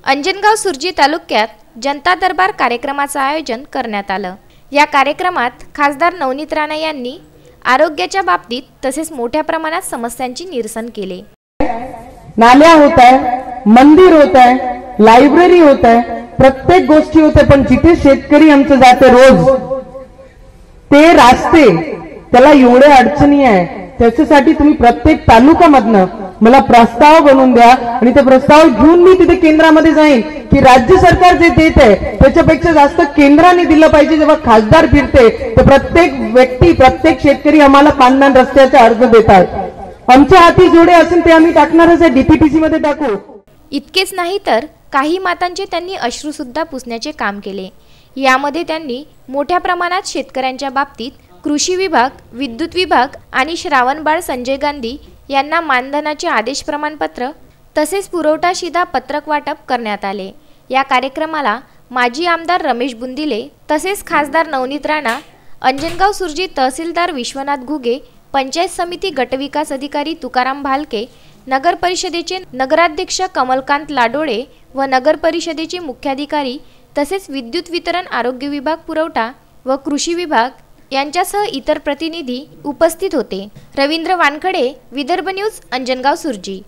अंजनगाव सुर्जी तालुक्यात जनता दरबार कार्यक्रमाचं आयोजन करण्यात आलं। या कार्यक्रमात खासदार नवनीत राणा यांनी आरोग्याच्या बाबतीत तसेच मोठ्या प्रमाणात समस्यांची निरसन केले। नाल्या होत आहे, मंदिर होत आहे, लायब्ररी होत आहे, प्रत्येक गोष्टी होते, पण जिथे शेतकरी आमचं जाते रोज ते रास्ते त्याला एवढे अडचणी आहे। त्याच्यासाठी तुम्ही प्रत्येक तालुक्यामधनं मला प्रस्ताव बनवून द्या आणि ते प्रस्ताव घेऊन मी तिथे केंद्रामध्ये जाईन की राज्य सरकार जे देत आहे त्याच्यापेक्षा जास्त केंद्राने दिलं पाहिजे। जेव्हा खासदार फिरते तर प्रत्येक व्यक्ती प्रत्येक शेतकरी आम्हाला पांढऱ्या रस्त्याचा अर्ज देतात। आमच्या हाती जेवढे असेल ते आम्ही टाकणारच आहे, डीपीटीसी मध्ये टाकू। इतकेच नाही तर काही मातांचे त्यांनी अश्रू सुद्धा पुसण्याचे काम केले। यामध्ये त्यांनी मोठ्या प्रमाणात शेतकऱ्यांच्या बाबतीत कृषी विभाग, विद्युत विभाग आणि श्रावणबाळ संजय गांधी यांना मानधनाचे आदेश प्रमाणपत्र तसेच पुरवठा शिधा पत्रक वाटप करण्यात आले। या कार्यक्रमाला माजी आमदार रमेश बुंदिले तसेच खासदार नवनीत राणा, अंजनगाव सुर्जी तहसीलदार विश्वनाथ घुगे, पंचायत समिती गटविकास अधिकारी तुकाराम भालके, नगर परिषदेचे नगराध्यक्ष कमलकांत लाडोळे व नगर परिषदेचे मुख्याधिकारी तसेच विद्युत वितरण, आरोग्य विभाग, पुरवठा व कृषी विभाग यांच्यासह इतर प्रतिनिधी उपस्थित होते। रवींद्र वानखडे, विदर्भ न्यूज, अंजनगाव सुर्जी।